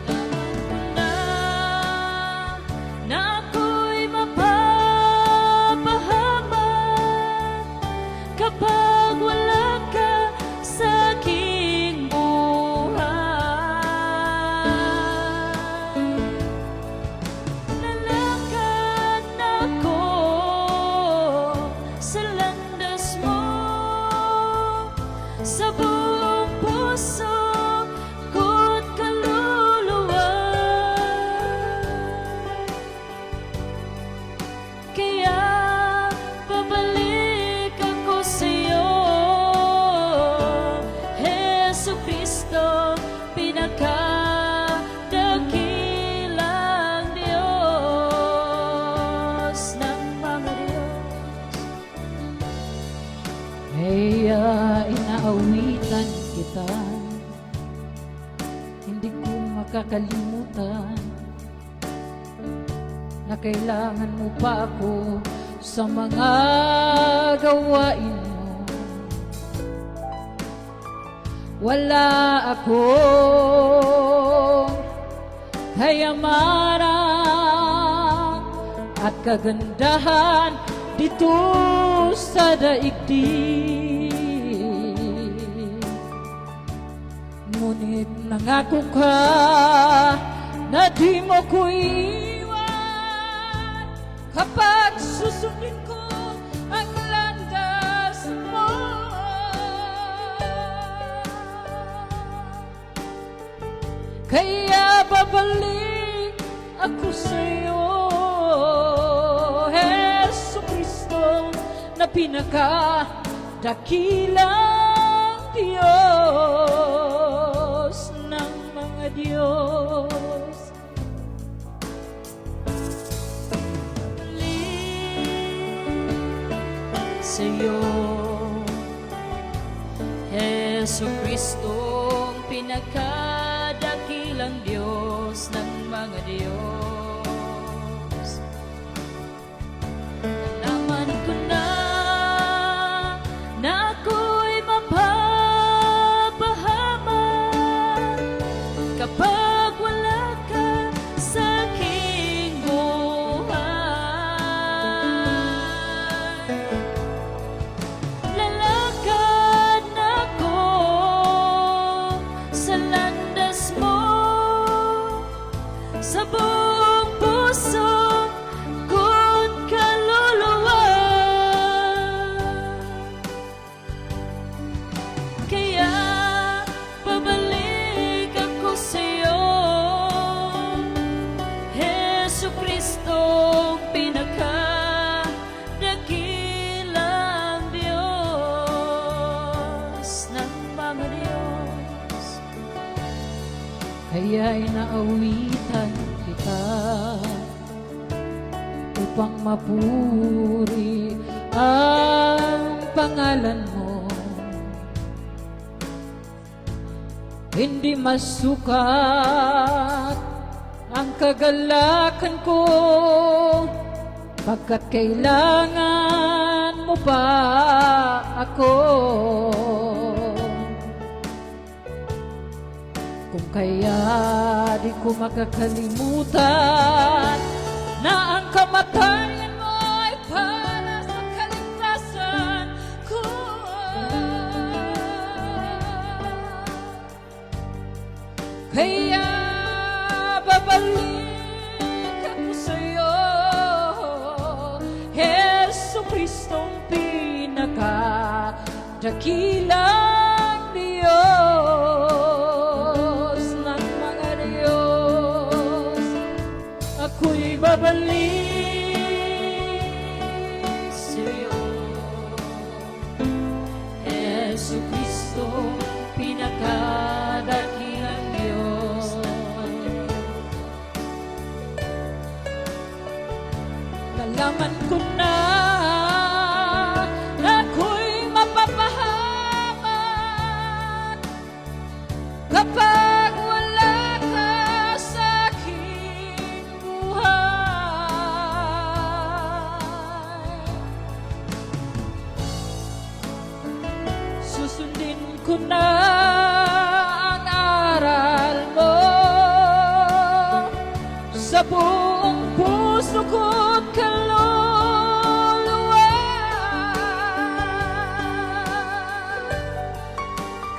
Nalaman ko na ako'y mapapahamak kapag wala ka sa aking buhay. Lalakad ako sa landas mo, sa buong puso ko't kaluluwa. Kaya babalik ako sa'yo, Jesucristo, pinakadakilang Diyos ng mga Diyos. Kaya inaawitan kita, hindi ko makakalimutan na kailangan mo pa ako sa mga gawain mo. Wala akong kayamanan at kagandahan dito sa daigdig. Ngunit nangako ka na di mo ko iwan kapag susundin ko ang landas mo. Kaya babalik ako sa'yo, Jesucristo, pinakadakilang Diyos ng mga Diyos. Sa iyo, Hesu Kristong pinakadakilang Diyos ng mga Diyos. Nalaman ko na ako'y mapapahamak kapag wala ka sa aking buhay. Lalakad ako sa landas mo, sa buong puso ko't kaluluwa. Kaya babalik ako sa'yo, Hesu Kristong pinakadakilang Diyos ng mga Diyos. Kaya'y naawitan kita upang mapuri ang pangalan mo. Hindi masukat ang kagalakan ko, pagkat kailangan mo pa ako. Kung kaya di ko makakalimutan na ang kamatayan mo ay para sa kaligtasan ko. Kaya babalik ako sa'yo, Hesu Kristong pinakadakilang Diyos ng mga Diyos. Ako'y babalik sa'yo, Hesu Kristong pinakadakilang Diyos. Nalaman ko na ako'y mapapahamak kapag wala ka sa aking buhay. Susundin ko na ang aral mo, sa buong puso ko't kaluluwa.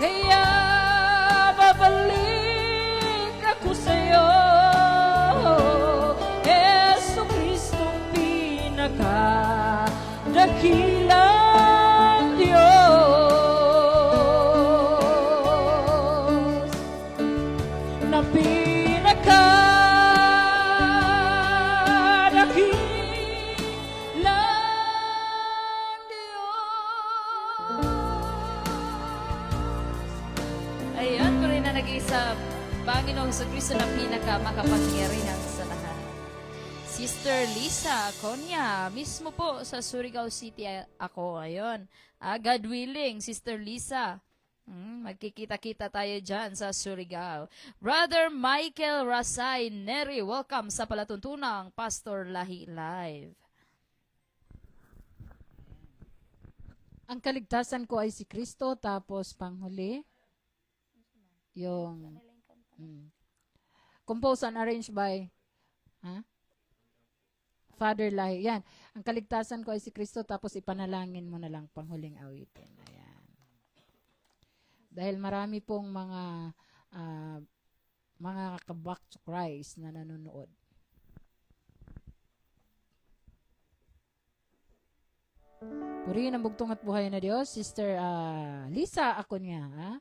Kaya babalik ako sa'yo, Hesu Kristong pinakadakilang Diyos na pinakadakilang Diyos. Ayan, po rin na nag-iisa Panginoong Kristo na pinakamakapangyarihan sa lahat. Sister Lisa Konya, mismo po sa Surigao City ako ngayon. God willing, Sister Lisa. Magkikita-kita tayo dyan sa Surigao. Brother Michael Rasay Neri, welcome sa palatuntunang Pastor Lahi Live. Ang kaligtasan ko ay si Kristo, tapos panghuli, yung composed and arranged by Father Lahi. Yan. Ang kaligtasan ko ay si Kristo, tapos ipanalangin mo na lang panghuling awitin. Ayan. Dahil marami pong mga kabak to Christ na nanonood. Purihin ang bugtong at buhay na Diyos. Sister Lisa ako niya.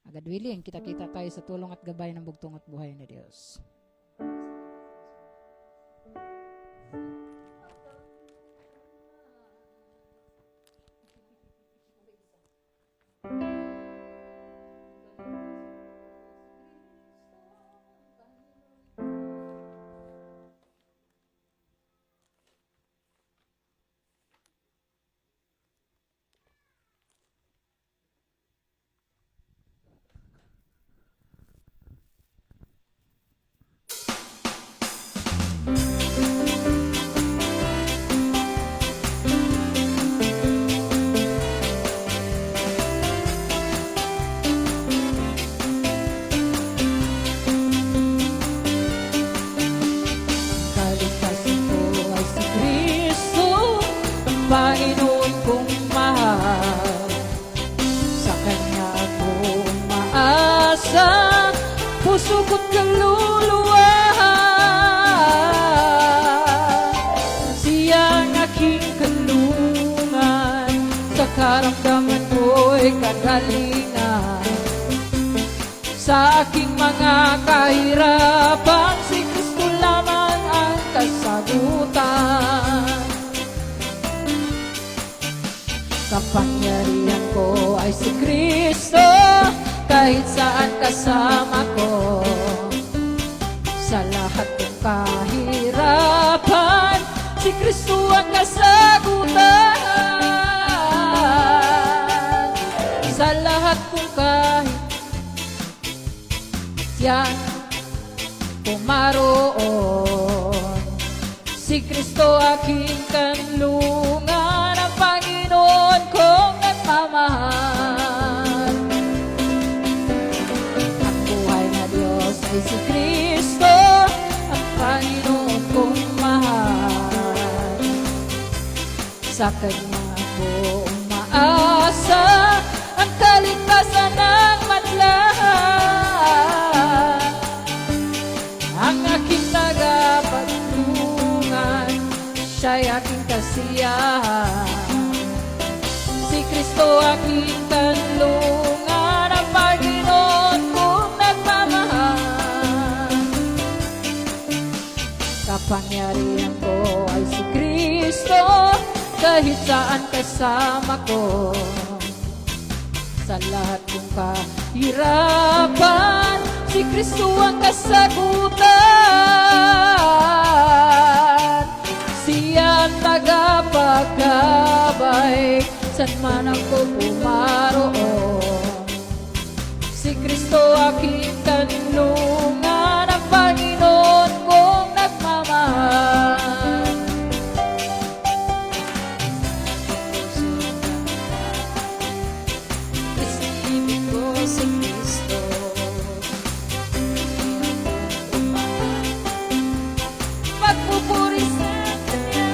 God willing, kita-kita tayo sa tulong at gabay ng bugtong at buhay na Diyos. Panginoon kong mahal. Sa Kanya ako umaasa, puso ko't kaluluwa. Siyang aking kanlungan, sa karamdaman ko'y kagalingan. Sa aking mga kahirapan, si Kristo lamang ang kasagutan. Kapangyarihan ko ay si Kristo, kahit saan kasama ko. Sa lahat ng kahirapan, si Kristo ang kasagutan. Sa lahat kong yan pumaroon, si Kristo aking kanlungan, ang Panginoon kong nagmamahal. Ang buhay na Diyos ay si Kristo, ang Panginoon kong mahal. Sa Kanya ako umaasa, ang kaligtasan ng madlang. Ang aking tagapagtulungan, siya'y aking kasiyahan. Si Kristo aking kanlungan, ang Panginoon kong nagmamahal. Kapangyarihan ko ay si Kristo, kahit saan kasama ko. Sa lahat kong kahirapan, si Kristo ang kasagutan. Siya ang tagapagabay, saan man ako pumaroon. Si Kristo aking kanlungan, ang Panginoon kong nagmamahal. Isipin ko si Kristo, magpupuri sa Kanya.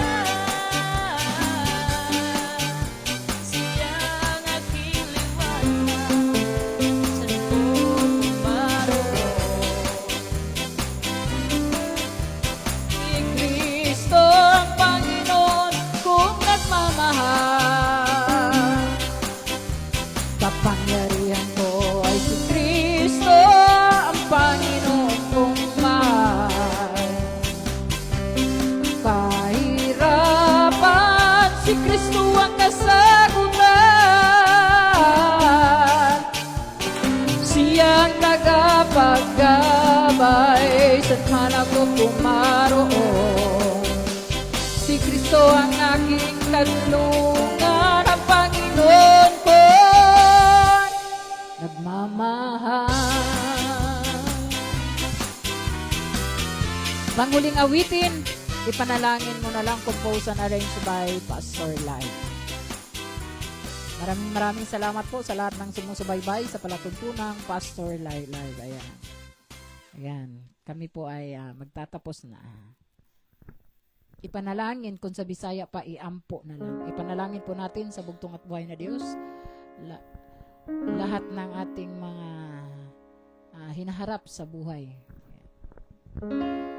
Siya ang aking liwanag, saan ko pumaroon. Si Kristo ang Panginoon kong nagmamahal. Kapangyarihan ko ay si Kristo, ang Panginoon kong mahal. Kahirapan, si Kristo ang kasagutan. Siya ang tagapaggabay, saan man ako pumaroon. Si Kristo ang aking kanlungan, ang Panginoon ko nagmamahal. Panghuling awitin, ipanalangin mo na lang, compose and arranged by Pastor Lai. Maraming salamat po sa lahat ng sumusubaybay sa palatuntunang Pastor Lai Live. Ayan. Ayan. Kami po ay magtatapos na. Ipanalangin, kung sa Bisaya pa, iampo na lang. Ipanalangin po natin sa bugtong at buhay na Diyos. Lahat ng ating mga hinaharap sa buhay. Ayan.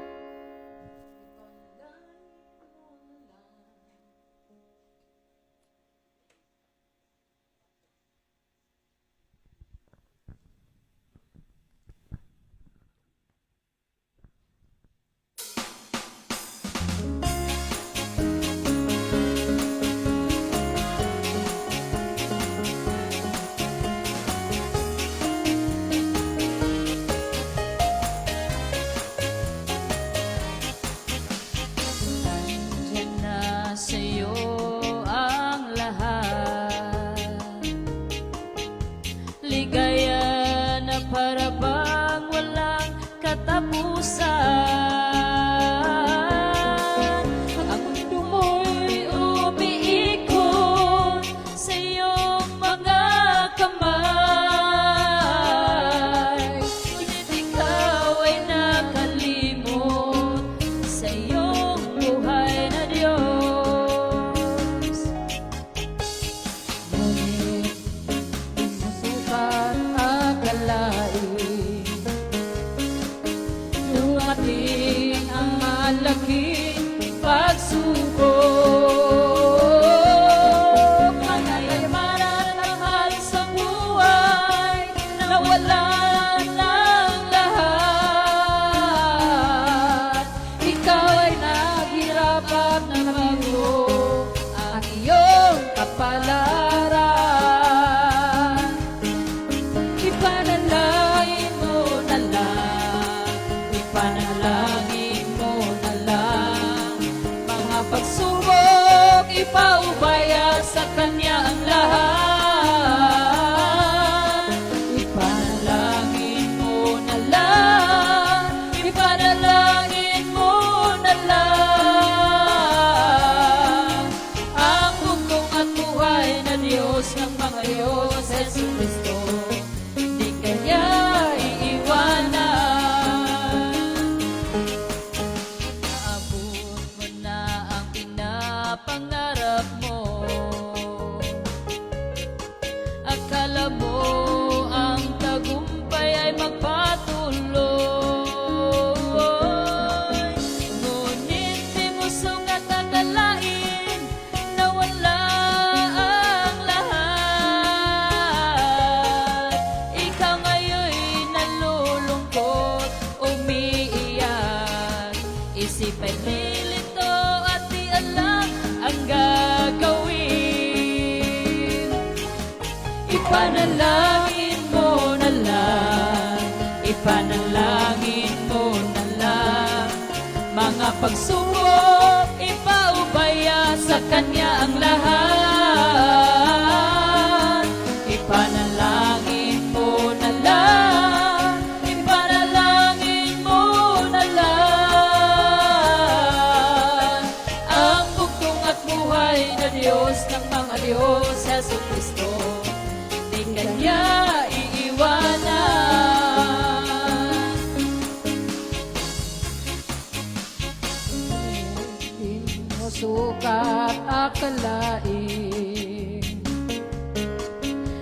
kapalaran. Ipanalangin mo na lang, ipanalangin mo na lang, mga pagsubok ipaubaya sa Kanya ang lahat. Ipanalangin mo na lang, ipanalangin mo na lang, ang bugtong at buhay na Diyos ng mga Diyos, Jesu Cristo, di Kanya iiwanan. Naabot mo na ang pinapangarap mo, akala mo ang tagumpay ay magpatuloy, ngunit di mo sukat akalain na wala ang lahat. Ikaw ngayon'y nalulungkot, umiiyak, isip ay nilito at di alam ang gagawin. Ipanalangin mo na lang, ipanalangin mo na lang, mga pagsubok ipaubaya sa Kanya ang lahat. Ipanalangin mo na lang, ipanalangin mo na lang, ang bugtong at buhay na Diyos ng mga Diyos, Jesu Cristo, di Kanya iiwanan. Di mo sukat akalain,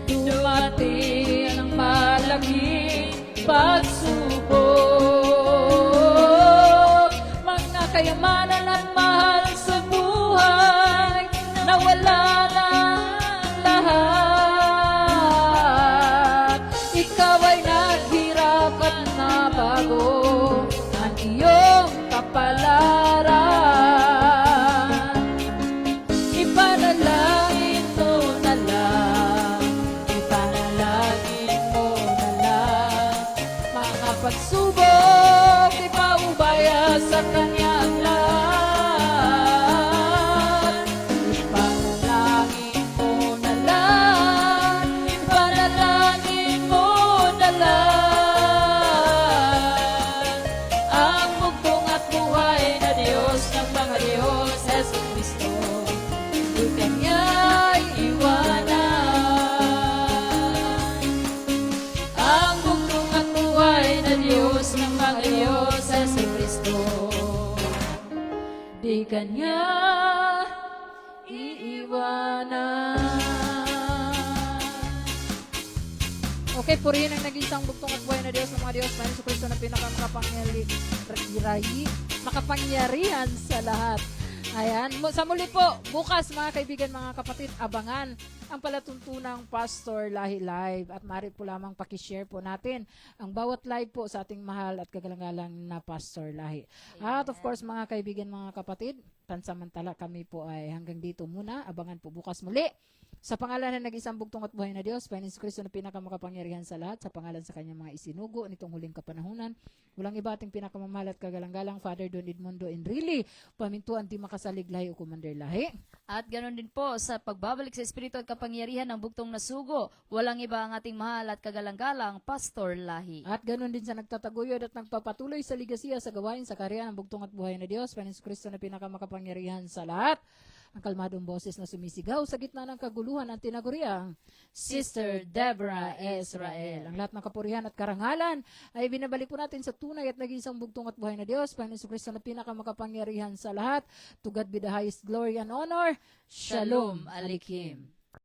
dumating ang malaking pagsubok, mga kayamanan at mahal sa buhay na wala ng lahat. Ikaw ay naghirap at nabago ang iyong kapalaran. Ipanalangin mo na lang, ipanalangin mo na lang, mga pagsubok ipaubaya sa Kanya ang lahat. Ipanalangin mo na lang, ipanalangin mo na lang, ang bugtong at buhay na Diyos ng mga Diyos, Jesu Cristo, di Kanya iwanan. Ang bugtong at buhay na Diyos ng mga Diyos, Jesu Cristo, di Kanya iiwanan. Okay, purihin ang nag-iisang bugtong at buhay na Diyos ng mga Diyos, na Jesu Cristo na makapangyarihan sa lahat. Ayan, sa muli po, bukas mga kaibigan, mga kapatid, abangan ang palatuntunang Pastor Lahi Live at maaari po lamang pakishare po natin ang bawat live po sa ating mahal at kagalang-galang na Pastor Lahi. At of course mga kaibigan, mga kapatid, pansamantala kami po ay hanggang dito muna. Abangan po bukas muli. Sa pangalan ng nag-isang bugtong at buhay na Diyos, Panginoon Jesu Cristo na pinakamakapangyarihan sa lahat, sa pangalan sa kanyang mga isinugo nitong huling kapanahunan, walang iba ating pinakamamahal at kagalang-galang Father Don Edmundo Enrile, pamintuan di makasalig lahi o Commander Lahi. At ganoon din po sa pagbabalik sa Espiritu at kapangyarihan ng bugtong na sugo, walang iba ang ating mahal at kagalang-galang Pastor Lahi. At ganoon din sa nagtataguyod at nagpapatuloy sa ligasiya sa gawain sa karya ng bugtong at buhay na Diyos, Panginoon Jesu Cristo na pinakamakapangyarihan sa lahat, ang kalmadong boses na sumisigaw sa gitna ng kaguluhan ang tinaguriang Sister Deborah Israel. Ang lahat ng kapurihan at karangalan ay binabalik po natin sa tunay at nag-iisang bugtong at buhay na Diyos, Panginoon Jesu Cristo na pinakamakapangyarihan sa lahat. To God be the highest glory and honor. Shalom Aleichem.